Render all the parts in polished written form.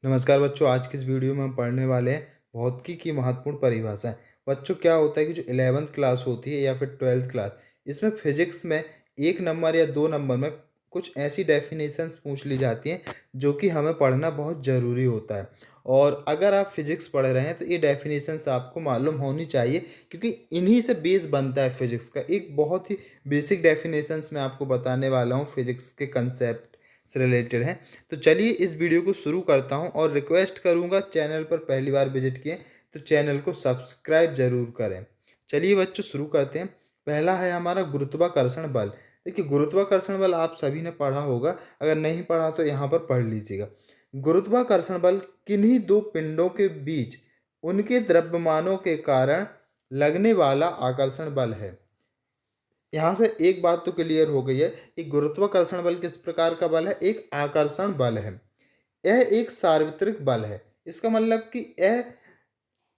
नमस्कार बच्चों, आज की इस वीडियो में हम पढ़ने वाले हैं भौतिकी की महत्वपूर्ण परिभाषाएं। बच्चों, क्या होता है कि जो 11वीं क्लास होती है या फिर 12वीं क्लास, इसमें फिजिक्स में 1 नंबर या 2 नंबर में कुछ ऐसी डेफिनेशंस पूछ ली जाती हैं जो कि हमें पढ़ना बहुत ज़रूरी होता है। और अगर आप फिजिक्स पढ़ रहे हैं तो ये डेफिनेशंस आपको मालूम होनी चाहिए, क्योंकि इन्हीं से बेस बनता है फिजिक्स का। एक बहुत ही बेसिक डेफिनेशंस मैं आपको बताने वाला हूँ, फिजिक्स के कंसेप्ट से रिलेटेड है। तो चलिए इस वीडियो को शुरू करता हूं और रिक्वेस्ट करूंगा, चैनल पर पहली बार विजिट किए तो चैनल को सब्सक्राइब जरूर करें। चलिए बच्चों, शुरू करते हैं। पहला है हमारा गुरुत्वाकर्षण बल। देखिए, गुरुत्वाकर्षण बल आप सभी ने पढ़ा होगा, अगर नहीं पढ़ा तो यहाँ पर पढ़ लीजिएगा। गुरुत्वाकर्षण बल किन्हीं दो पिंडों के बीच उनके द्रव्यमानों के कारण लगने वाला आकर्षण बल है। यहाँ से एक बात तो क्लियर हो गई है कि गुरुत्वाकर्षण बल किस प्रकार का बल है। एक आकर्षण बल है। यह एक सार्वत्रिक बल है। इसका मतलब कि यह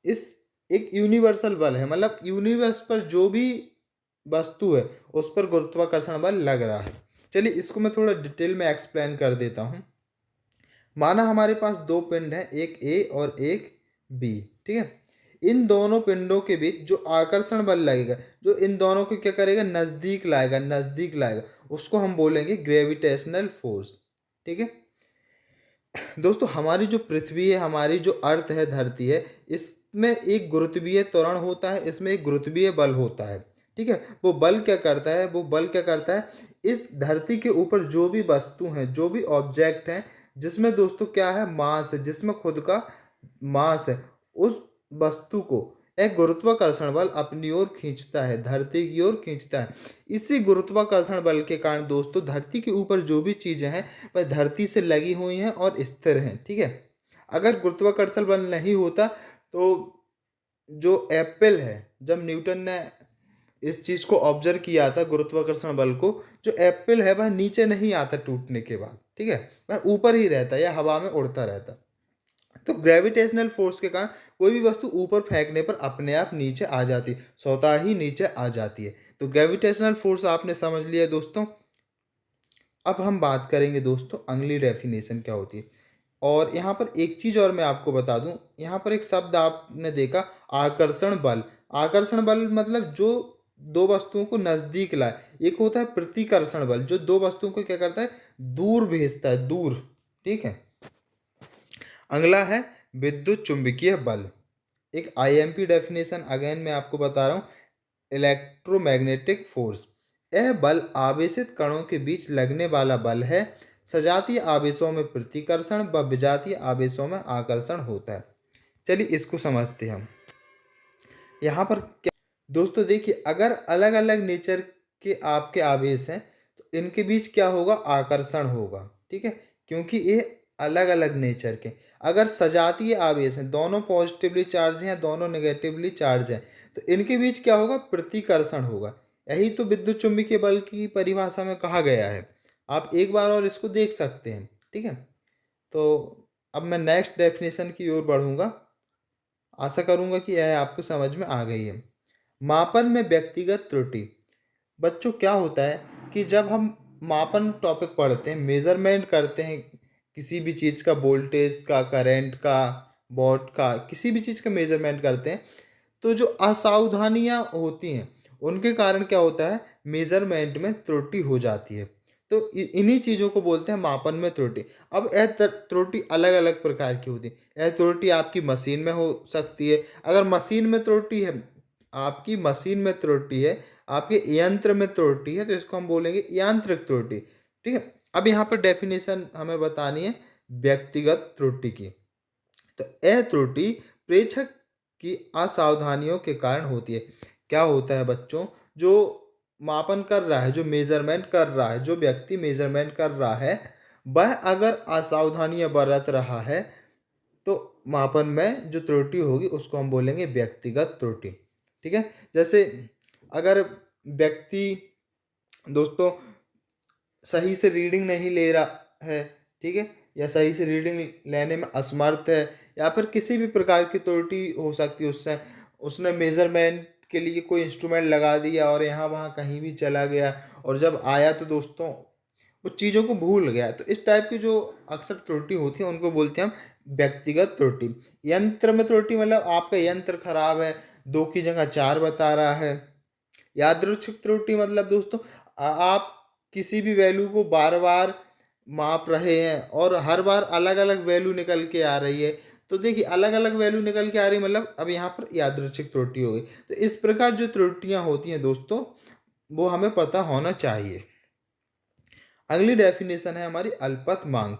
इस एक यूनिवर्सल बल है, मतलब यूनिवर्स पर जो भी वस्तु है उस पर गुरुत्वाकर्षण बल लग रहा है। चलिए इसको मैं थोड़ा डिटेल में एक्सप्लेन कर देता हूँ। माना हमारे पास दो पिंड हैं, एक ए और एक बी, ठीक है। इन दोनों पिंडों के बीच जो आकर्षण बल लगेगा, जो इन दोनों को क्या करेगा, नजदीक लाएगा, नजदीक लाएगा, उसको हम बोलेंगे ग्रेविटेशनल फोर्स, ठीक है। दोस्तों, हमारी जो पृथ्वी है, हमारी जो अर्थ है, धरती है, इसमें एक गुरुत्वीय त्वरण होता है, इसमें एक गुरुत्वीय बल होता है, ठीक है। वो बल क्या करता है, वो बल क्या करता है, इस धरती के ऊपर जो भी वस्तु हैं, जो भी ऑब्जेक्ट हैं, जिसमें दोस्तों क्या है, मास है, जिसमें खुद का मास है, उस वस्तु को एक गुरुत्वाकर्षण बल अपनी ओर खींचता है, धरती की ओर खींचता है। इसी गुरुत्वाकर्षण बल के कारण दोस्तों धरती के ऊपर जो भी चीजें हैं वह धरती से लगी हुई हैं और स्थिर हैं, ठीक है। अगर गुरुत्वाकर्षण बल नहीं होता तो जो एप्पल है, जब न्यूटन ने इस चीज को ऑब्जर्व किया था, गुरुत्वाकर्षण बल को, जो एप्पल है वह नीचे नहीं आता टूटने के बाद, ठीक है, वह ऊपर ही रहता या हवा में उड़ता रहता। तो ग्रेविटेशनल फोर्स के कारण कोई भी वस्तु ऊपर फेंकने पर अपने आप नीचे आ जाती, स्वतः ही नीचे आ जाती है। तो ग्रेविटेशनल फोर्स आपने समझ लिया दोस्तों। अब हम बात करेंगे दोस्तों, अगली डेफिनेशन क्या होती है। और यहाँ पर एक चीज और मैं आपको बता दूं, यहाँ पर एक शब्द आपने देखा, आकर्षण बल। आकर्षण बल मतलब जो दो वस्तुओं को नजदीक लाए। एक होता है प्रतिकर्षण बल, जो दो वस्तुओं को क्या करता है, दूर भेजता है, दूर, ठीक है। अगला है विद्युत चुंबकीय बल। एक आईएमपी डेफिनेशन अगेन मैं आपको बता रहा हूँ, इलेक्ट्रोमैग्नेटिक फोर्स। यह बल आवेशित कणों के बीच लगने वाला बल है। सजातीय आवेशों में प्रतिकर्षण व विजातीय आवेशों में आकर्षण होता है। चलिए इसको समझते हैं हम। यहाँ पर क्या दोस्तों, देखिए, अगर अलग अलग नेचर के आपके आवेश हैं तो इनके बीच क्या होगा, आकर्षण होगा, ठीक है, क्योंकि ये अलग अलग नेचर के। अगर सजातीय आवेश हैं, दोनों पॉजिटिवली चार्ज हैं, दोनों नेगेटिवली चार्ज हैं, तो इनके बीच क्या होगा, प्रतिकर्षण होगा। यही तो विद्युत चुंबकीय बल की परिभाषा में कहा गया है। आप एक बार और इसको देख सकते हैं, ठीक है। तो अब मैं नेक्स्ट डेफिनेशन की ओर बढ़ूंगा। आशा करूंगा कि यह आपको समझ में आ गई है। मापन में व्यक्तिगत त्रुटि। बच्चों, क्या होता है कि जब हम मापन टॉपिक पढ़ते हैं, मेजरमेंट करते हैं किसी भी चीज़ का, वोल्टेज का, करंट का, वॉट का, किसी भी चीज़ का मेजरमेंट करते हैं, तो जो असावधानियां होती हैं उनके कारण क्या होता है, मेजरमेंट में त्रुटि हो जाती है। तो इन्हीं चीज़ों को बोलते हैं मापन में त्रुटि। अब यह त्रुटि अलग अलग प्रकार की होती है। यह त्रुटि आपकी मशीन में हो सकती है। अगर मशीन में त्रुटि है, आपकी मशीन में त्रुटि है, आपके यंत्र में त्रुटि है, तो इसको हम बोलेंगे यांत्रिक त्रुटि, ठीक है। अब यहाँ पर डेफिनेशन हमें बतानी है व्यक्तिगत त्रुटि की। तो यह त्रुटि प्रेक्षक की असावधानियों के कारण होती है। क्या होता है बच्चों, जो मापन कर रहा है, जो मेजरमेंट कर रहा है, जो व्यक्ति मेजरमेंट कर रहा है, वह अगर असावधानियां बरत रहा है तो मापन में जो त्रुटि होगी उसको हम बोलेंगे व्यक्तिगत त्रुटि, ठीक है। जैसे अगर व्यक्ति दोस्तों सही से रीडिंग नहीं ले रहा है, ठीक है, या सही से रीडिंग लेने में असमर्थ है, या फिर किसी भी प्रकार की त्रुटि हो सकती है उससे, उसने मेजरमेंट के लिए कोई इंस्ट्रूमेंट लगा दिया और यहाँ वहाँ कहीं भी चला गया, और जब आया तो दोस्तों उस चीज़ों को भूल गया। तो इस टाइप की जो अक्सर त्रुटि होती है उनको बोलते हैं हम व्यक्तिगत त्रुटि। यंत्र में त्रुटि मतलब आपका यंत्र खराब है, 2 की जगह 4 बता रहा है। यादृच्छिक त्रुटि मतलब दोस्तों आप किसी भी वैल्यू को बार-बार माप रहे हैं और हर बार अलग-अलग वैल्यू निकल के आ रही है। तो देखिए अलग-अलग वैल्यू निकल के आ रही है मतलब अब यहाँ पर यादृच्छिक त्रुटि हो गई। तो इस प्रकार जो त्रुटियाँ होती हैं दोस्तों, वो हमें पता होना चाहिए। अगली डेफिनेशन है हमारी अल्पतमांक।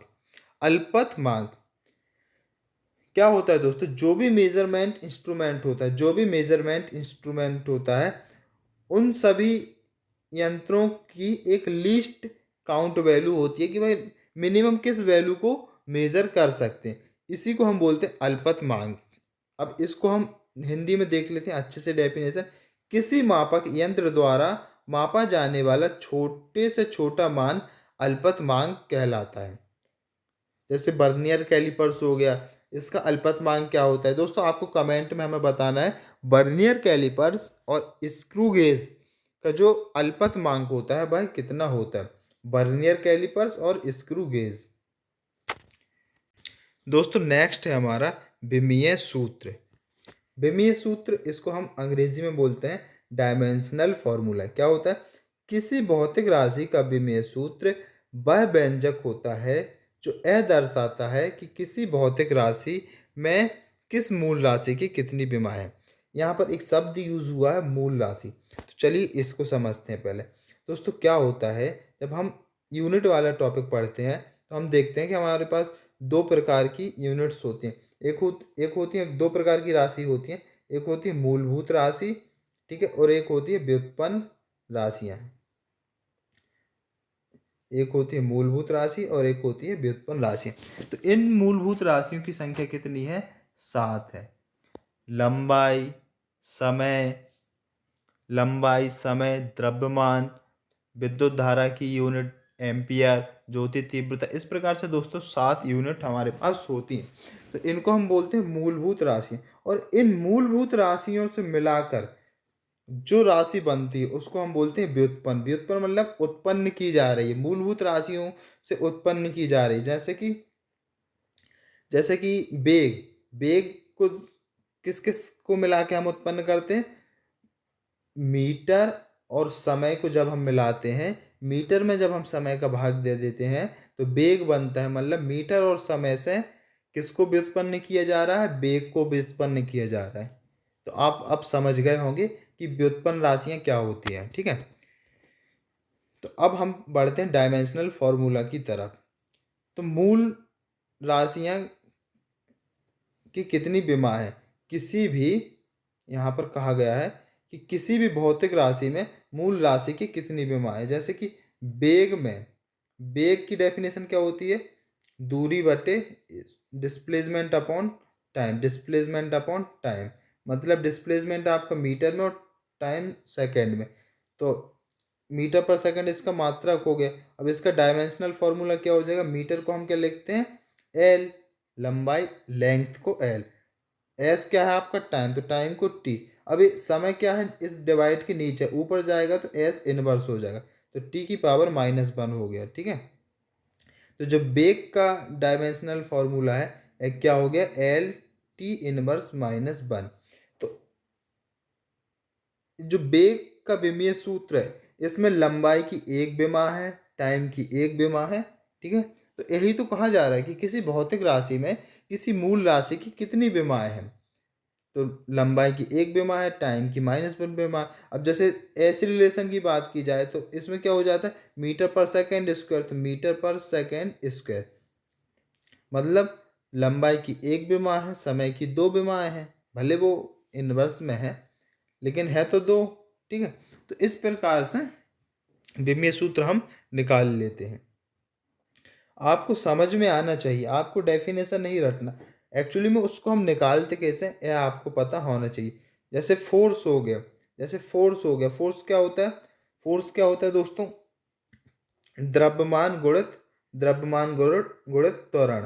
अल्पतमांक क्या होता है दोस्तों? जो भी मेजरमेंट इंस्ट्रूमेंट होता है, उन सभी यंत्रों की एक लिस्ट काउंट वैल्यू होती है कि भाई मिनिमम किस वैल्यू को मेजर कर सकते हैं। इसी को हम बोलते हैं अल्पतमांक। अब इसको हम हिंदी में देख लेते हैं अच्छे से डेफिनेशन। किसी मापक यंत्र द्वारा मापा जाने वाला छोटे से छोटा मान अल्पतमांक कहलाता है। जैसे बर्नियर कैलिपर्स हो गया, इसका अल्पतमांक क्या होता है दोस्तों? आपको कमेंट में हमें बताना है। बर्नियर कैलिपर्स और स्क्रू गेज का जो अल्पतमांक होता है वह कितना होता है? बर्नियर कैलिपर्स और स्क्रू गेज। दोस्तों नेक्स्ट है हमारा विमीय सूत्र। विमीय सूत्र, इसको हम अंग्रेजी में बोलते हैं डायमेंशनल फॉर्मूला। क्या होता है? किसी भौतिक राशि का विमीय सूत्र वह व्यंजक होता है जो यह दर्शाता है कि किसी भौतिक राशि में किस मूल राशि की कितनी विमा है। यहाँ पर एक शब्द यूज हुआ है मूल राशि। तो चलिए इसको समझते हैं पहले। दोस्तों क्या होता है, जब हम यूनिट वाला टॉपिक पढ़ते हैं तो हम देखते हैं कि हमारे पास दो प्रकार की यूनिट्स होती हैं। एक होती है, दो प्रकार की राशि होती हैं। एक होती है मूलभूत राशि, ठीक है, और एक होती है व्युत्पन्न राशियाँ। एक होती है मूलभूत राशि और एक होती है व्युत्पन्न राशियाँ। तो इन मूलभूत राशियों की संख्या कितनी है? 7 है। लंबाई, समय, द्रव्यमान, विद्युत धारा की यूनिट एम्पियर, ज्योति तीव्रता, इस प्रकार से दोस्तों 7 यूनिट हमारे पास होती हैं। तो इनको हम बोलते हैं मूलभूत राशि। और इन मूलभूत राशियों से मिलाकर जो राशि बनती है उसको हम बोलते हैं व्युत्पन्न। व्युत्पन्न मतलब उत्पन्न की जा रही है, मूलभूत राशियों से उत्पन्न की जा रही है। जैसे कि वेग, वेग को किस किस को मिला के हम उत्पन्न करते हैं? मीटर और समय को जब हम मिलाते हैं, मीटर में जब हम समय का भाग दे देते हैं तो वेग बनता है। मतलब मीटर और समय से किसको व्युत्पन्न किया जा रहा है? वेग को व्युत्पन्न किया जा रहा है। तो आप अब समझ गए होंगे कि व्युत्पन्न राशियां क्या होती हैं, ठीक है। तो अब हम बढ़ते हैं डायमेंशनल फॉर्मूला की तरफ। तो मूल राशियां की कितनी विमा है? किसी भी, यहाँ पर कहा गया है कि किसी भी भौतिक राशि में मूल राशि की कितनी विमा है। जैसे कि वेग में, वेग की डेफिनेशन क्या होती है? दूरी बटे displacement upon time. Displacement upon time मतलब डिस्प्लेसमेंट आपका मीटर में और टाइम सेकंड में। तो मीटर पर सेकंड इसका मात्रक हो गया। अब इसका डायमेंशनल फॉर्मूला क्या हो जाएगा? मीटर को हम क्या लिखते हैं? एल। लंबाई, लेंथ को एल। एस क्या है आपका? टाइम, तो टाइम को टी। अब ये समय क्या है? इस डिवाइड के नीचे ऊपर जाएगा तो एस इनवर्स हो जाएगा, तो टी की पावर -1 हो गया, ठीक है। तो जो बेग का डायमेंशनल फॉर्मूला है क्या हो गया? L T inverse -1। तो जो बेग का विमीय सूत्र है इसमें लंबाई की एक विमा है, टाइम की एक विमा है, ठीक है। तो यही तो कहा जा रहा है कि किसी भौतिक राशि में किसी मूल राशि की कितनी विमाएं हैं। तो लंबाई की एक विमा है, टाइम की -1 विमा। अब जैसे ऐसे रिलेशन की बात की जाए तो इसमें क्या हो जाता है? मीटर पर सेकेंड स्क्वायर, तो मीटर पर सेकेंड स्क्वायर मतलब लंबाई की एक विमा है, समय की दो विमाएं हैं। भले वो इनवर्स में है लेकिन है तो दो, ठीक है। तो इस प्रकार से विमीय सूत्र हम निकाल लेते हैं। आपको समझ में आना चाहिए, आपको डेफिनेशन नहीं रटना। एक्चुअली में उसको हम निकालते कैसे हैं यह आपको पता होना चाहिए। जैसे फोर्स हो गया, फोर्स क्या होता है? फोर्स क्या होता है दोस्तों? द्रव्यमान गुणित त्वरण,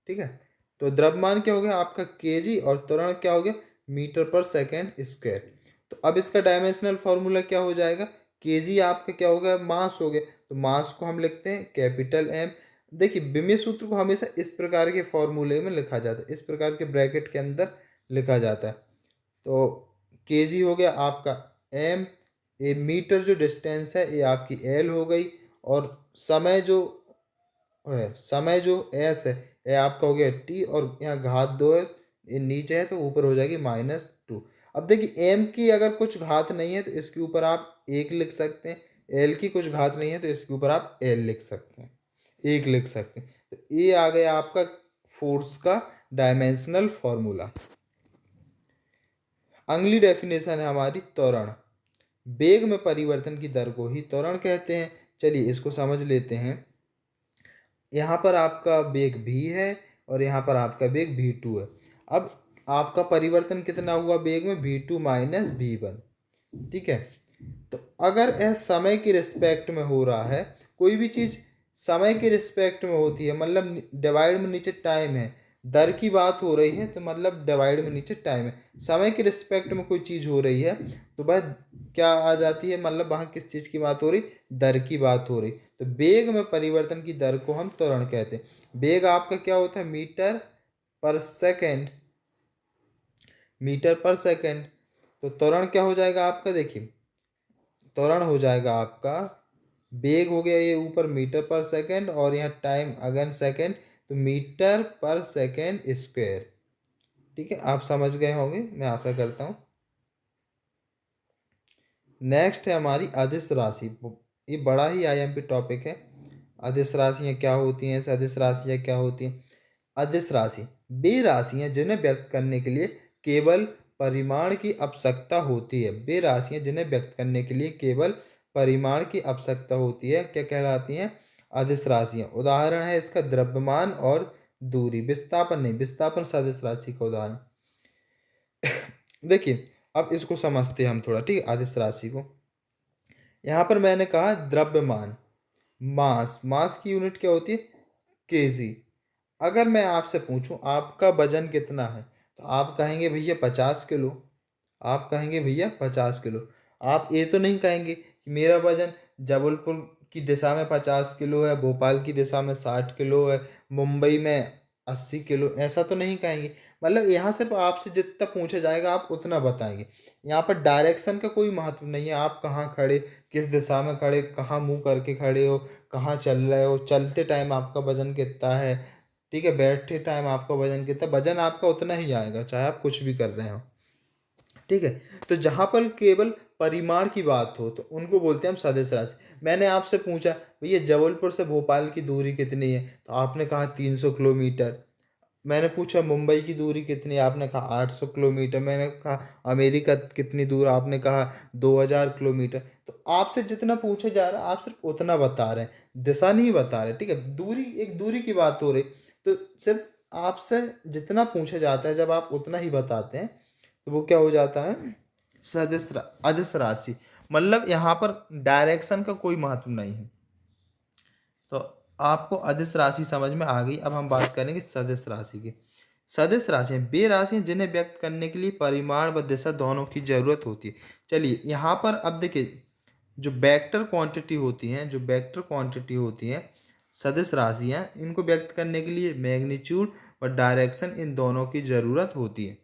ठीक है। तो द्रव्यमान क्या हो गया आपका? केजी, और त्वरण क्या हो गया? मीटर पर सेकेंड स्क्वायर। तो अब इसका डायमेंशनल फॉर्मूला क्या हो जाएगा? केजी आपका क्या हो गया? मास हो गया, तो मास को हम लिखते हैं कैपिटल एम। देखिए विमीय सूत्र को हमेशा इस प्रकार के फॉर्मूले में लिखा जाता है, इस प्रकार के ब्रैकेट के अंदर लिखा जाता है। तो केजी हो गया आपका एम, ये मीटर जो डिस्टेंस है ये आपकी एल हो गई, और समय जो एस है ये आपका हो गया टी, और यहाँ घात 2 है, ये नीचे है तो ऊपर हो जाएगी -2। अब देखिए एम की अगर कुछ घात नहीं है तो इसके ऊपर आप 1 लिख सकते हैं, एल की कुछ घात नहीं है तो इसके ऊपर आप एल लिख सकते हैं, 1 लिख सकते हैं। तो ये आ गया आपका फोर्स का डायमेंशनल फॉर्मूला। अगली डेफिनेशन है हमारी त्वरण। वेग में परिवर्तन की दर को ही त्वरण कहते हैं। चलिए इसको समझ लेते हैं। यहाँ पर आपका वेग v है और यहाँ पर आपका वेग v2 है। अब आपका परिवर्तन कितना हुआ वेग में, v2 माइनस v1, ठीक है। तो अगर यह समय की रिस्पेक्ट में हो रहा है, कोई भी चीज़ समय के रिस्पेक्ट में होती है, मतलब डिवाइड में नीचे टाइम है, दर की बात हो रही है तो मतलब डिवाइड में नीचे टाइम है, समय के रिस्पेक्ट में कोई चीज़ हो रही है तो वह क्या आ जाती है, मतलब वहाँ किस चीज़ की बात हो रही, दर की बात हो रही। तो वेग में परिवर्तन की दर को हम त्वरण कहते हैं। वेग आपका क्या होता है, मीटर पर सेकेंड, मीटर पर सेकेंड। तो त्वरण क्या हो जाएगा आपका, देखिए त्वरण हो जाएगा आपका, वेग हो गया ये ऊपर मीटर पर सेकेंड और यहाँ टाइम अगेन सेकेंड, तो मीटर पर सेकेंड स्क्वायर। ठीक है, आप समझ गए होंगे मैं आशा करता हूँ। नेक्स्ट है हमारी अदिश राशि। ये बड़ा ही आईएमपी टॉपिक है। अदिश राशियाँ क्या होती हैं, सदिश राशियाँ क्या होती हैं। अदिश राशि वे राशियाँ जिन्हें व्यक्त करने के लिए केवल परिमाण की आवश्यकता होती है। वे राशियाँ जिन्हें व्यक्त करने के लिए केवल परिमाण की आवश्यकता होती है, क्या कहलाती हैं, अदिश राशियाँ। उदाहरण है इसका द्रव्यमान और दूरी, विस्थापन नहीं, विस्थापन सदिश राशि का उदाहरण। देखिए अब इसको समझते हैं हम थोड़ा, ठीक है, अदिश राशि को। यहाँ पर मैंने कहा द्रव्यमान, मास, मास की यूनिट क्या होती है, केजी। अगर मैं आपसे पूछूं आपका वजन कितना है तो आप कहेंगे भैया 50 किलो, आप कहेंगे भैया 50 किलो। आप ये तो नहीं कहेंगे कि मेरा वजन जबलपुर की दिशा में 50 किलो है, भोपाल की दिशा में 60 किलो है, मुंबई में 80 किलो, ऐसा तो नहीं कहेंगे। मतलब यहाँ सिर्फ आपसे जितना पूछा जाएगा आप उतना बताएंगे। यहाँ पर डायरेक्शन का कोई महत्व नहीं है, आप कहाँ खड़े, किस दिशा में खड़े, कहाँ मुंह करके खड़े हो, कहाँ चल रहे हो, चलते टाइम आपका वजन कितना है, ठीक है, बैठते टाइम आपका वजन कितना, वजन आपका उतना ही आएगा चाहे आप कुछ भी कर रहे हो, ठीक है। तो जहां पर केवल परिमाण की बात हो तो उनको बोलते हैं हम सदिश राशि। मैंने आपसे पूछा भैया जबलपुर से भोपाल की दूरी कितनी है तो आपने कहा 300 किलोमीटर। मैंने पूछा मुंबई की दूरी कितनी है, आपने कहा 800 किलोमीटर। मैंने कहा अमेरिका कितनी दूर, आपने कहा 2000 किलोमीटर। तो आपसे जितना पूछा जा रहा है आप सिर्फ उतना बता रहे हैं, दिशा नहीं बता रहे, ठीक है। दूरी, एक दूरी की बात हो रही, तो सिर्फ आपसे जितना पूछा जाता है जब आप उतना ही बताते हैं तो वो क्या हो जाता है, अदिश राशि। मतलब यहाँ पर डायरेक्शन का कोई महत्व नहीं है। तो आपको अदिश राशि समझ में आ गई। अब हम बात करेंगे सदिश राशि की। सदिश राशियाँ वे राशियाँ जिन्हें व्यक्त करने के लिए परिमाण व दिशा दोनों की जरूरत होती है। चलिए यहाँ पर अब देखिए, जो वेक्टर क्वांटिटी होती हैं, जो वेक्टर क्वांटिटी होती हैं सदिश राशियाँ, इनको व्यक्त करने के लिए मैग्नीट्यूड और डायरेक्शन इन दोनों की जरूरत होती है।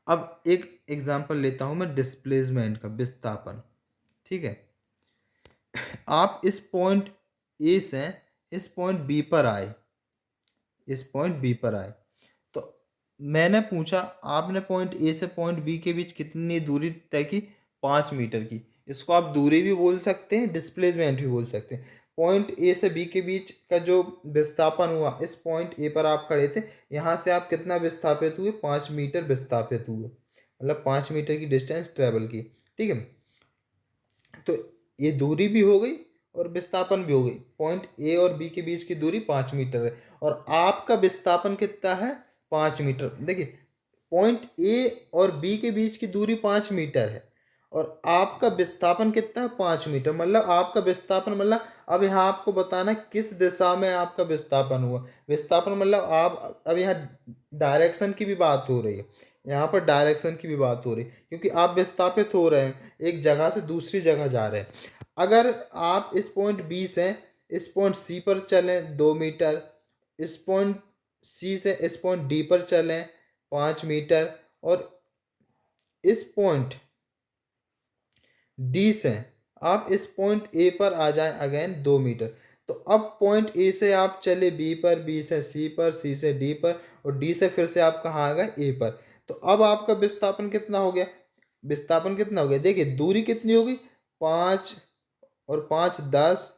अब एक एग्जांपल लेता हूं मैं डिस्प्लेसमेंट का, विस्थापन, ठीक है। आप इस पॉइंट ए से इस पॉइंट बी पर आए, इस पॉइंट बी पर आए, तो मैंने पूछा आपने पॉइंट ए से पॉइंट बी के बीच कितनी दूरी तय की, 5 मीटर की। इसको आप दूरी भी बोल सकते हैं, डिस्प्लेसमेंट भी बोल सकते हैं। पॉइंट ए से बी के बीच का जो विस्थापन हुआ, इस पॉइंट ए पर आप खड़े थे, यहाँ से आप कितना विस्थापित हुए, 5 मीटर विस्थापित हुए, मतलब 5 मीटर की डिस्टेंस ट्रेवल की, ठीक है। तो ये दूरी भी हो गई और विस्थापन भी हो गई। पॉइंट ए और बी के बीच की दूरी 5 मीटर है और आपका विस्थापन कितना है, 5 मीटर। देखिए पॉइंट ए और बी के बीच की दूरी 5 मीटर है और आपका विस्थापन कितना है, 5 मीटर। मतलब आपका विस्थापन, मतलब अब यहाँ आपको बताना है किस दिशा में आपका विस्थापन हुआ। विस्थापन मतलब आप अब यहाँ डायरेक्शन की भी बात हो रही है, यहाँ पर डायरेक्शन की भी बात हो रही है, क्योंकि आप विस्थापित हो रहे हैं, एक जगह से दूसरी जगह जा रहे हैं। अगर आप इस पॉइंट बी से इस पॉइंट सी पर चलें 2 मीटर, इस पॉइंट सी से इस पॉइंट डी पर चलें 5 मीटर, और इस पॉइंट डी से आप इस पॉइंट ए पर आ जाएं अगेन 2 मीटर। तो अब पॉइंट ए से आप चले बी पर, बी से सी पर, सी से डी पर, और डी से फिर से आप कहाँ आ गए ए पर। तो अब आपका विस्थापन कितना हो गया? विस्थापन कितना हो गया? देखिए दूरी कितनी होगी, 5 और 5 10,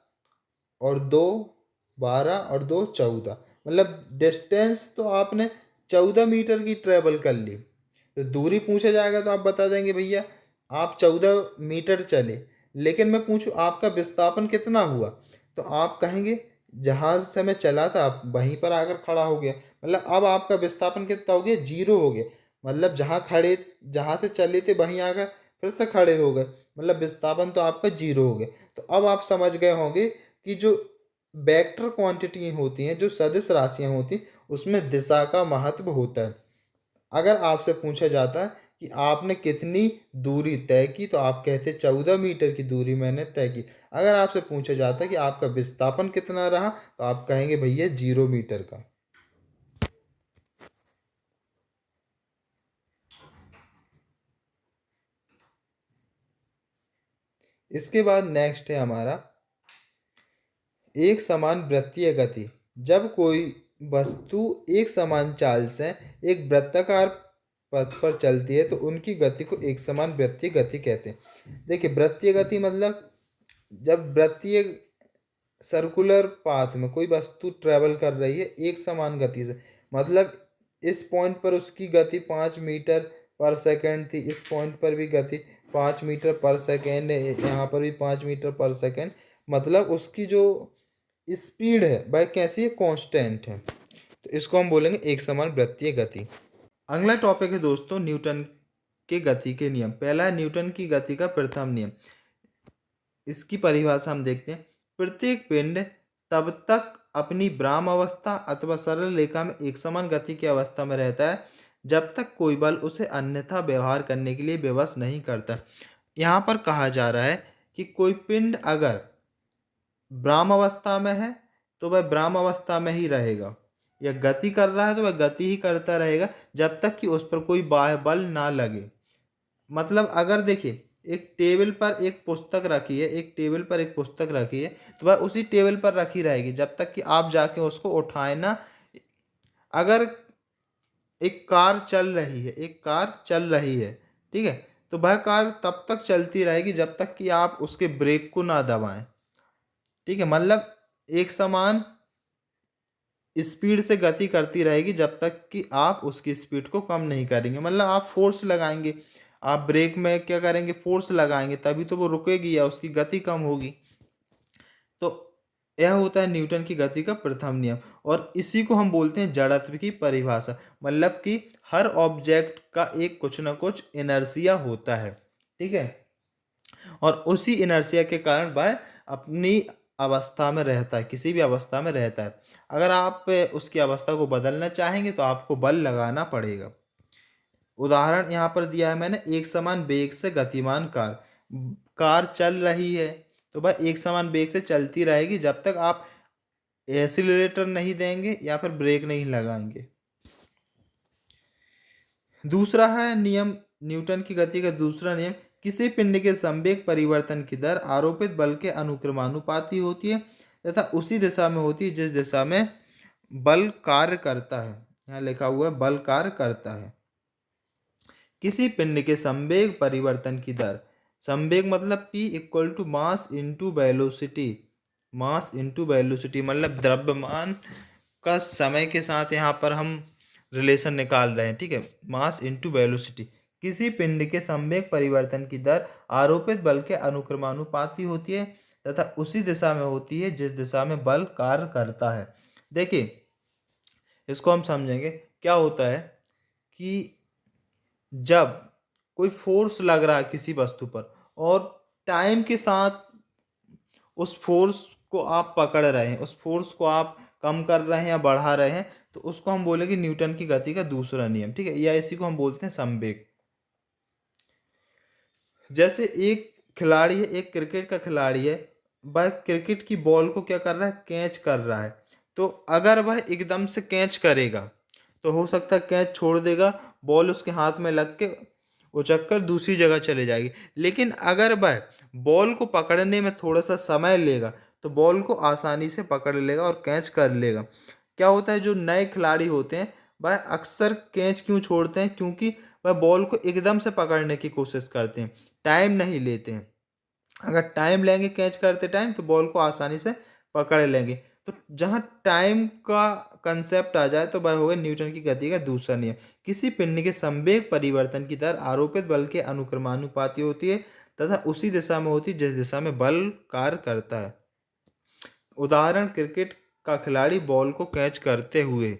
और 2 12, और 2 14, मतलब डिस्टेंस तो आपने 14 मीटर की ट्रेवल कर ली। तो दूरी पूछा जाएगा तो आप बता देंगे भैया आप 14 मीटर चले, लेकिन मैं पूछूं आपका विस्थापन कितना हुआ, तो आप कहेंगे जहाँ से मैं चला था आप वहीं पर आकर खड़ा हो गया, मतलब अब आपका विस्थापन कितना हो गया? 0 हो गया। मतलब जहाँ से चले थे वहीं आकर फिर से खड़े हो गए, मतलब विस्थापन तो आपका 0 हो गया। तो अब आप समझ गए होंगे कि जो वेक्टर क्वांटिटी होती हैं, जो सदिश राशियां होती हैं, उसमें दिशा का महत्व होता है। अगर आपसे पूछा जाता है कि आपने कितनी दूरी तय की, तो आप कहते 14 मीटर की दूरी मैंने तय की। अगर आपसे पूछा जाता है कि आपका विस्थापन कितना रहा, तो आप कहेंगे भैया 0 मीटर का। इसके बाद नेक्स्ट है हमारा एक समान वृत्तीय गति। जब कोई वस्तु एक समान चाल से एक वृत्ताकार पथ पर चलती है तो उनकी गति को एक समान वृत्तीय गति कहते हैं। देखिए वृत्तीय गति मतलब जब वृत्तीय सर्कुलर पाथ में कोई वस्तु ट्रेवल कर रही है एक समान गति से, मतलब इस पॉइंट पर उसकी गति 5 मीटर पर सेकेंड थी, इस पॉइंट पर भी गति 5 मीटर पर सेकेंड है, यहाँ पर भी 5 मीटर पर सेकेंड, मतलब उसकी जो स्पीड है वह कैसी है? कांस्टेंट है। तो इसको हम बोलेंगे एक समान वृत्तीय गति। अगला टॉपिक है दोस्तों न्यूटन के गति के नियम। पहला है न्यूटन की गति का प्रथम नियम। इसकी परिभाषा हम देखते हैं। प्रत्येक पिंड तब तक अपनी भ्राम अवस्था अथवा सरल रेखा में एक समान गति की अवस्था में रहता है जब तक कोई बल उसे अन्यथा व्यवहार करने के लिए विवश नहीं करता। यहाँ पर कहा जा रहा है कि कोई पिंड अगर भ्राम अवस्था में है तो वह भ्राम अवस्था में ही रहेगा, या गति कर रहा है तो वह गति ही करता रहेगा जब तक कि उस पर कोई बाह्य बल ना लगे। मतलब अगर देखिए एक टेबल पर एक पुस्तक रखी है, एक टेबल पर एक पुस्तक रखी है, तो वह उसी टेबल पर रखी रहेगी जब तक कि आप जाके उसको उठाए ना। अगर एक कार चल रही है, एक कार चल रही है, ठीक है, तो वह कार तब तक चलती रहेगी जब तक कि आप उसके ब्रेक को ना दबाएं। ठीक है, मतलब एक समान स्पीड से गति करती रहेगी जब तक कि आप उसकी स्पीड को कम नहीं करेंगे। मतलब आप फोर्स लगाएंगे, आप ब्रेक में क्या करेंगे? फोर्स लगाएंगे, तभी तो वो रुकेगी या उसकी गति कम होगी। तो यह होता है न्यूटन की गति का प्रथम नियम, और इसी को हम बोलते हैं जड़त्व की परिभाषा। मतलब कि हर ऑब्जेक्ट का एक कुछ ना कुछ इनर्शिया होता है, ठीक है, और उसी इनर्शिया के कारण वह अपनी अवस्था में रहता है, किसी भी अवस्था में रहता है। अगर आप उसकी अवस्था को बदलना चाहेंगे तो आपको बल लगाना पड़ेगा। उदाहरण यहाँ पर दिया है मैंने, एक समान वेग से गतिमान कार। कार चल रही है तो वह एक समान वेग से चलती रहेगी जब तक आप एक्सीलरेटर नहीं देंगे या फिर ब्रेक नहीं लगाएंगे। दूसरा है नियम, न्यूटन की गति का दूसरा नियम, किसी पिंड के संवेग परिवर्तन की दर आरोपित बल के अनुक्रमानुपाती होती है तथा उसी दिशा में होती है जिस दिशा में बल कार्य करता है। यहाँ लिखा हुआ है बल कार्य करता है। किसी पिंड के संवेग परिवर्तन की दर, संवेग मतलब P equal to mass into velocity, mass into velocity मतलब द्रव्यमान का समय के साथ यहाँ पर हम रिलेशन निकाल रहे हैं, ठीक है, मास इंटू वेलोसिटी। किसी पिंड के संवेग परिवर्तन की दर आरोपित बल के अनुक्रमानुपाती होती है तथा उसी दिशा में होती है जिस दिशा में बल कार्य करता है। देखिए इसको हम समझेंगे। क्या होता है कि जब कोई फोर्स लग रहा है किसी वस्तु पर और टाइम के साथ उस फोर्स को आप पकड़ रहे हैं, उस फोर्स को आप कम कर रहे हैं या बढ़ा रहे हैं, तो उसको हम बोलेंगे न्यूटन की गति का दूसरा नियम, ठीक है, या इसी को हम बोलते हैं संवेग। जैसे एक खिलाड़ी है, एक क्रिकेट का खिलाड़ी है, वह क्रिकेट की बॉल को क्या कर रहा है, कैच कर रहा है। तो अगर वह एकदम से कैच करेगा तो हो सकता है कैच छोड़ देगा, बॉल उसके हाथ में लग के उचक कर दूसरी जगह चले जाएगी। लेकिन अगर वह बॉल को पकड़ने में थोड़ा सा समय लेगा तो बॉल को आसानी से पकड़ लेगा और कैच कर लेगा। क्या होता है, जो नए खिलाड़ी होते हैं वह अक्सर कैच क्यों छोड़ते हैं, क्योंकि वह बॉल को एकदम से पकड़ने की कोशिश करते हैं, टाइम नहीं लेते हैं। अगर टाइम लेंगे कैच करते टाइम तो बॉल को आसानी से पकड़ लेंगे। तो जहाँ टाइम का कंसेप्ट आ जाए तो वह होगा न्यूटन की गति का दूसरा नियम। किसी पिंड के संवेग परिवर्तन की दर आरोपित बल के अनुक्रमानुपाती होती है तथा उसी दिशा में होती है जिस दिशा में बल कार्य करता है। उदाहरण, क्रिकेट का खिलाड़ी बॉल को कैच करते हुए।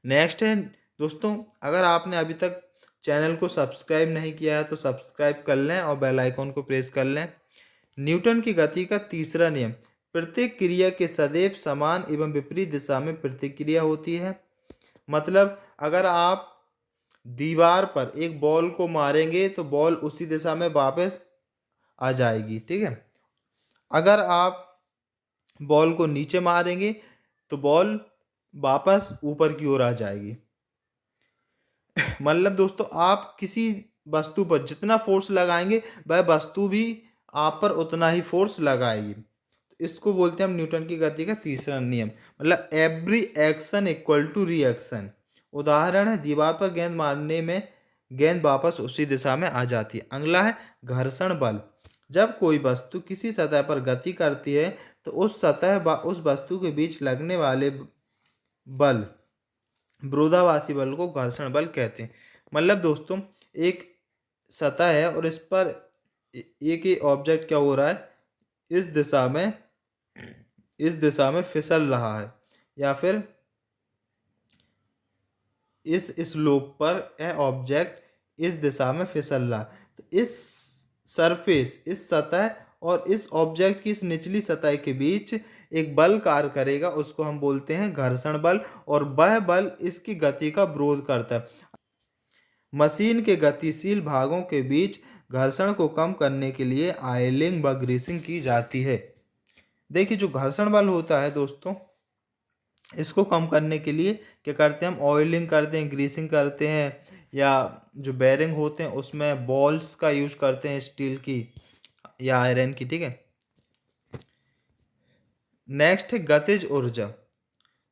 नेक्स्ट है दोस्तों, अगर आपने अभी तक चैनल को सब्सक्राइब नहीं किया है तो सब्सक्राइब कर लें और बेल आइकॉन को प्रेस कर लें। न्यूटन की गति का तीसरा नियम, प्रत्येक क्रिया के सदैव समान एवं विपरीत दिशा में प्रतिक्रिया होती है। मतलब अगर आप दीवार पर एक बॉल को मारेंगे तो बॉल उसी दिशा में वापस आ जाएगी, ठीक है। अगर आप बॉल को नीचे मारेंगे तो बॉल वापस ऊपर की ओर आ जाएगी। मतलब दोस्तों, आप किसी वस्तु पर जितना फोर्स लगाएंगे वह वस्तु भी आप पर उतना ही फोर्स लगाएगी। तो इसको बोलते हैं हम न्यूटन की गति का तीसरा नियम। मतलब every action equal to reaction. उदाहरण है, दीवार पर गेंद मारने में गेंद वापस उसी दिशा में आ जाती है। अगला है घर्षण बल। जब कोई वस्तु किसी सतह पर गति करती है तो उस सतह व उस वस्तु के बीच लगने वाले बल, विरोधाभासी बल को घर्षण बल कहते हैं। मतलब दोस्तों, एक सतह है और इस पर एक ही ऑब्जेक्ट क्या हो रहा है, इस दिशा में फिसल रहा है या फिर इस स्लोप पर यह ऑब्जेक्ट इस दिशा में फिसल रहा है। तो इस सरफेस, इस सतह और इस ऑब्जेक्ट की इस निचली सतह के बीच एक बल कार्य करेगा, उसको हम बोलते हैं घर्षण बल, और वह बल इसकी गति का विरोध करता है। मशीन के गतिशील भागों के बीच घर्षण को कम करने के लिए ऑयलिंग व ग्रीसिंग की जाती है। देखिए, जो घर्षण बल होता है दोस्तों, इसको कम करने के लिए क्या करते हैं हम, ऑयलिंग करते हैं, ग्रीसिंग करते हैं, या जो बेरिंग होते हैं उसमें बॉल्स का यूज करते हैं, स्टील की या आयरन की, ठीक है। नेक्स्ट है गतिज ऊर्जा।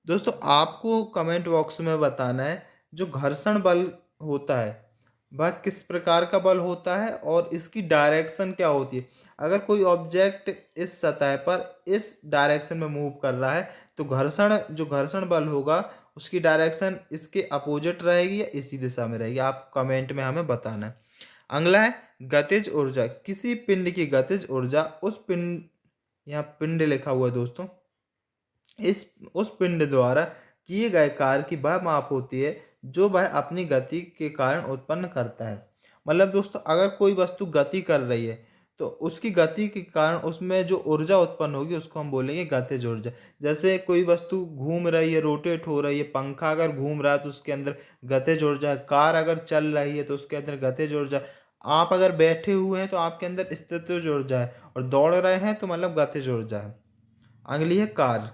दोस्तों, आपको कमेंट बॉक्स में बताना है जो घर्षण बल होता है वह किस प्रकार का बल होता है और इसकी डायरेक्शन क्या होती है। अगर कोई ऑब्जेक्ट इस सतह पर इस डायरेक्शन में मूव कर रहा है तो जो घर्षण बल होगा उसकी डायरेक्शन इसके अपोजिट रहेगी या इसी दिशा में रहेगी, आप कमेंट में हमें बताना है। अगला है गतिज ऊर्जा। किसी पिंड की गतिज ऊर्जा उस पिंड, यहाँ पिंड लिखा हुआ है दोस्तों, इस उस पिंड द्वारा किए गए कार्य की वह माप होती है जो वह अपनी गति के कारण उत्पन्न करता है। मतलब दोस्तों, अगर कोई वस्तु गति कर रही है तो उसकी गति के कारण उसमें जो ऊर्जा उत्पन्न होगी उसको हम बोलेंगे गतिज ऊर्जा। जैसे कोई वस्तु घूम रही है, रोटेट हो रही है, पंखा अगर घूम रहा है तो उसके अंदर गतिज ऊर्जा है, कार अगर चल रही है तो उसके अंदर गतिज ऊर्जा, आप अगर बैठे हुए हैं तो आपके अंदर स्थितिज ऊर्जा है, और दौड़ रहे हैं तो मतलब गतिज ऊर्जा है। अगली है कार।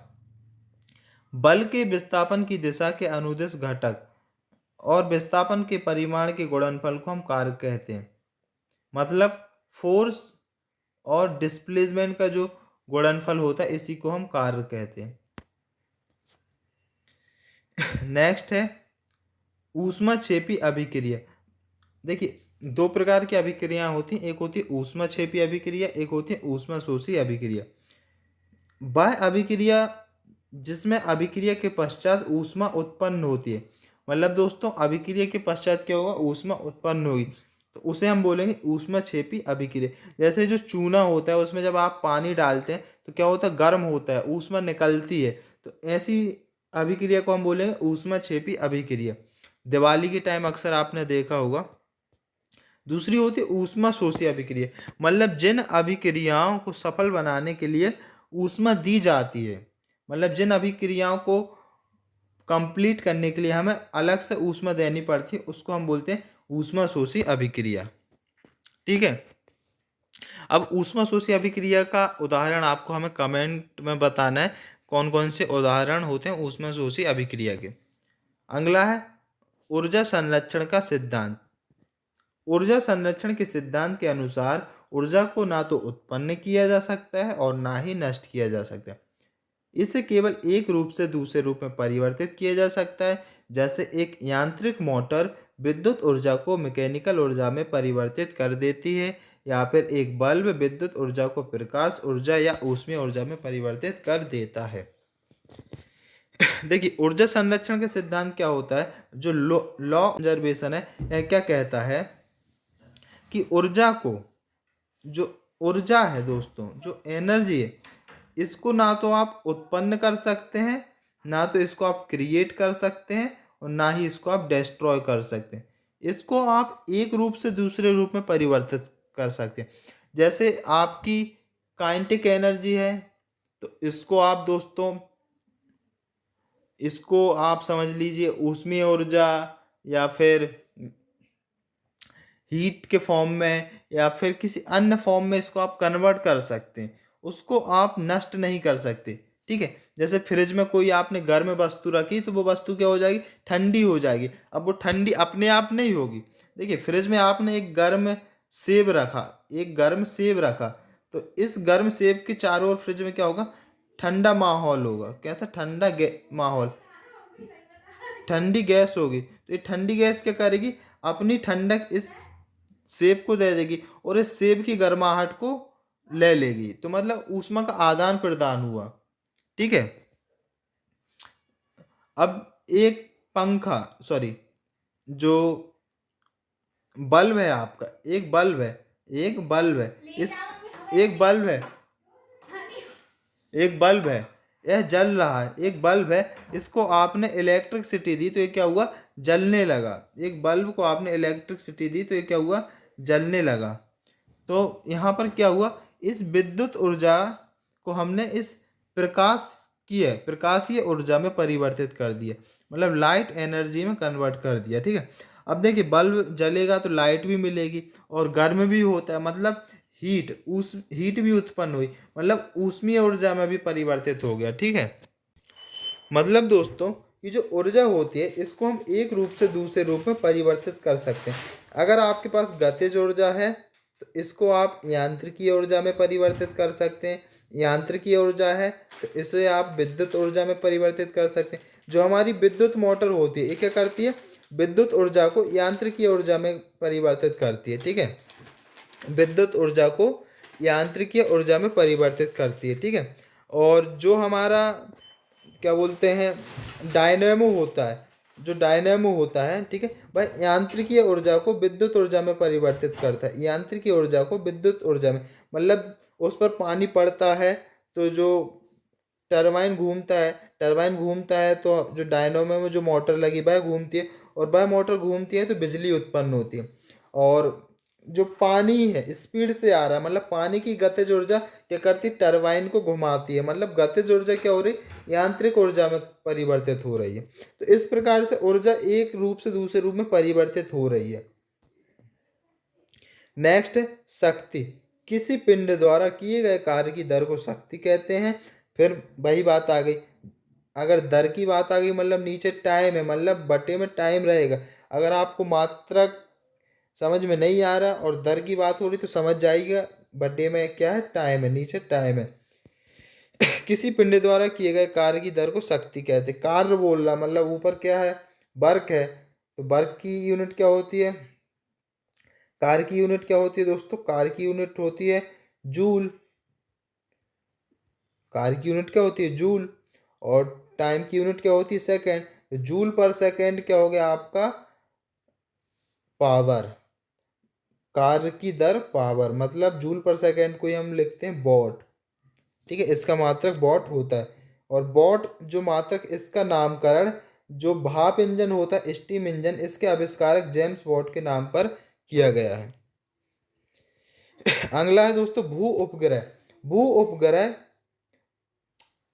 बल के विस्थापन की दिशा के अनुदिश घटक और विस्थापन के परिमाण के गुणनफल को हम कार्य कहते हैं। मतलब फोर्स और डिस्प्लेसमेंट का जो गुणनफल होता है इसी को हम कार्य कहते हैं। नेक्स्ट है ऊष्माक्षेपी अभिक्रिया। देखिए, दो प्रकार की अभिक्रियाएं होती हैं, एक होती है ऊष्माक्षेपी अभिक्रिया, एक होती है ऊष्माशोषी अभिक्रिया। वह अभिक्रिया जिसमें अभिक्रिया के पश्चात ऊष्मा उत्पन्न होती है। मतलब दोस्तों, अभिक्रिया के पश्चात क्या होगा, ऊष्मा उत्पन्न होगी, तो उसे हम बोलेंगे ऊष्माक्षेपी अभिक्रिया। जैसे जो चूना होता है उसमें जब आप पानी डालते हैं तो क्या होता है, गर्म होता है, ऊष्मा निकलती है, तो ऐसी अभिक्रिया को हम बोलेंगे ऊष्माक्षेपी अभिक्रिया। दिवाली के टाइम अक्सर आपने देखा होगा। दूसरी होती है ऊष्मा शोषी अभिक्रिया। मतलब जिन अभिक्रियाओं को सफल बनाने के लिए ऊष्मा दी जाती है, मतलब जिन अभिक्रियाओं को कंप्लीट करने के लिए हमें अलग से ऊष्मा देनी पड़ती है, उसको हम बोलते हैं ऊष्मा शोषी अभिक्रिया, ठीक है। अब ऊष्माशोषी अभिक्रिया का उदाहरण आपको हमें कमेंट में बताना है, कौन कौन से उदाहरण होते हैं ऊष्माशोषी अभिक्रिया के। अगला है ऊर्जा संरक्षण का सिद्धांत। ऊर्जा संरक्षण के सिद्धांत के अनुसार ऊर्जा को ना तो उत्पन्न किया जा सकता है और ना ही नष्ट किया जा सकता है। इसे केवल एक रूप से दूसरे रूप में परिवर्तित किया जा सकता है, जैसे एक यांत्रिक मोटर विद्युत ऊर्जा को मैकेनिकल ऊर्जा में परिवर्तित कर देती है, या फिर एक बल्ब विद्युत ऊर्जा को प्रकाश ऊर्जा या ऊष्मीय ऊर्जा में परिवर्तित कर देता है। देखिए, ऊर्जा संरक्षण के सिद्धांत क्या होता है, जो लॉ कंजर्वेशन है, यह क्या कहता है कि ऊर्जा को, जो ऊर्जा है दोस्तों, जो एनर्जी है, इसको ना तो आप उत्पन्न कर सकते हैं, ना तो इसको आप क्रिएट कर सकते हैं, और ना ही इसको आप डिस्ट्रॉय कर सकते हैं। इसको आप एक रूप से दूसरे रूप में परिवर्तित कर सकते हैं। जैसे आपकी काइनेटिक एनर्जी है, तो इसको आप समझ लीजिए ऊष्मीय ऊर्जा, या फिर हीट के फॉर्म में, या फिर किसी अन्य फॉर्म में इसको आप कन्वर्ट कर सकते हैं। उसको आप नष्ट नहीं कर सकते, ठीक है। जैसे फ्रिज में कोई आपने गर्म वस्तु रखी, तो वो वस्तु क्या हो जाएगी, ठंडी हो जाएगी। अब वो ठंडी अपने आप नहीं होगी। देखिए, फ्रिज में आपने एक गर्म सेब रखा, तो इस गर्म सेब के चारों ओर फ्रिज में क्या होगा, ठंडा माहौल होगा। कैसा ठंडा माहौल, ठंडी गैस होगी। तो ये ठंडी गैस क्या करेगी, अपनी ठंडक इस सेब को दे देगी और इस सेब की गर्माहट को ले लेगी। तो मतलब ऊष्मा का आदान प्रदान हुआ, ठीक है। अब एक पंखा, सॉरी, जो बल्ब है आपका, एक बल्ब है, इस एक बल्ब है, एक बल्ब है, यह जल रहा है, एक बल्ब है, इसको आपने इलेक्ट्रिसिटी दी तो ये क्या हुआ, जलने लगा। एक बल्ब को आपने इलेक्ट्रिसिटी दी तो ये क्या हुआ, जलने लगा। तो यहाँ पर क्या हुआ, इस विद्युत ऊर्जा को हमने इस प्रकाशीय ऊर्जा में परिवर्तित कर दिया, मतलब लाइट एनर्जी में कन्वर्ट कर दिया, ठीक है। अब देखिए, बल्ब जलेगा तो लाइट भी मिलेगी और गर्म भी होता है, मतलब हीट भी उत्पन्न हुई, मतलब ऊष्मीय ऊर्जा में भी परिवर्तित हो गया, ठीक है। मतलब दोस्तों, ये जो ऊर्जा होती है, इसको हम एक रूप से दूसरे रूप में परिवर्तित कर सकते हैं। अगर आपके पास गतिज ऊर्जा है, तो इसको आप यांत्रिकीय ऊर्जा में परिवर्तित कर सकते हैं। यांत्रिकीय ऊर्जा है, तो इसे आप विद्युत ऊर्जा में परिवर्तित कर सकते हैं। जो हमारी विद्युत मोटर होती है, ये क्या करती है, विद्युत ऊर्जा को यांत्रिकीय ऊर्जा में परिवर्तित करती है, ठीक है। विद्युत ऊर्जा को यांत्रिकीय ऊर्जा में परिवर्तित करती है, ठीक है। और जो हमारा क्या बोलते हैं, डायनेमो होता है, जो डायनेमो होता है, ठीक है, वह यांत्रिकीय ऊर्जा को विद्युत ऊर्जा में परिवर्तित करता है। यांत्रिकीय ऊर्जा को विद्युत ऊर्जा में, मतलब उस पर पानी पड़ता है, तो जो टरबाइन घूमता है, तो जो डायनेमो में जो मोटर लगी वह घूमती है, और वह मोटर घूमती है तो बिजली उत्पन्न होती है। और जो पानी है स्पीड से आ रहा है, मतलब पानी की गतिज ऊर्जा क्या करती है, टरबाइन को घुमाती है, मतलब गतिज ऊर्जा क्या हो रही है, यांत्रिक ऊर्जा में परिवर्तित हो रही है। तो इस प्रकार से ऊर्जा एक रूप से दूसरे रूप में परिवर्तित हो रही है। नेक्स्ट है शक्ति। किसी पिंड द्वारा किए गए कार्य की दर को शक्ति कहते हैं। फिर वही बात आ गई, अगर दर की बात आ गई, मतलब नीचे टाइम है, मतलब बटे में टाइम रहेगा। अगर आपको मात्रा समझ में नहीं आ रहा और दर की बात हो रही, तो समझ जाइएगा बटे में क्या है, टाइम है, नीचे टाइम है। किसी पिंड द्वारा किए गए कार्य की दर को शक्ति कहते हैं। कार्य बोल रहा, मतलब ऊपर क्या है, वर्क है, तो वर्क की यूनिट क्या होती है, कार्य की यूनिट क्या होती है दोस्तों, कार्य की यूनिट होती है जूल। कार्य की यूनिट क्या होती है, जूल। और टाइम की यूनिट क्या होती है, सेकेंड। तो जूल पर सेकेंड क्या हो गया आपका, पावर। कार्य की दर पावर, मतलब जूल पर सेकेंड को ही हम लिखते हैं वॉट, ठीक है, इसका मात्रक वॉट होता है। और वॉट जो मात्रक, इसका नामकरण जो भाप इंजन होता है, स्टीम इंजन, इसके आविष्कारक जेम्स वॉट के नाम पर किया गया है। अगला है दोस्तों भू उपग्रह। भू उपग्रह,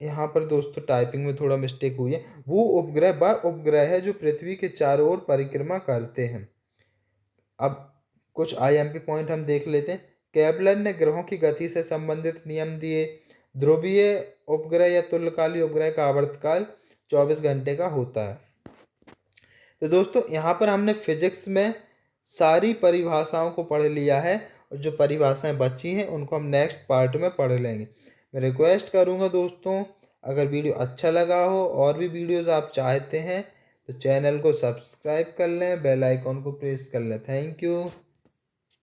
यहाँ पर दोस्तों टाइपिंग में थोड़ा मिस्टेक हुई है। भू उपग्रह वह उपग्रह है जो पृथ्वी के चारों ओर परिक्रमा करते हैं। अब कुछ आईएमपी पॉइंट हम देख लेते हैं। केपलर ने ग्रहों की गति से संबंधित नियम दिए। ध्रुवीय उपग्रह या तुल्यकालिक उपग्रह का आवर्तकाल 24 घंटे का होता है। तो दोस्तों यहाँ पर हमने फिजिक्स में सारी परिभाषाओं को पढ़ लिया है, और जो परिभाषाएं बची हैं उनको हम नेक्स्ट पार्ट में पढ़ लेंगे। मैं रिक्वेस्ट करूँगा दोस्तों, अगर वीडियो अच्छा लगा हो और भी वीडियोस आप चाहते हैं तो चैनल को सब्सक्राइब कर लें, बेल आइकॉन को प्रेस कर लें। Thank you.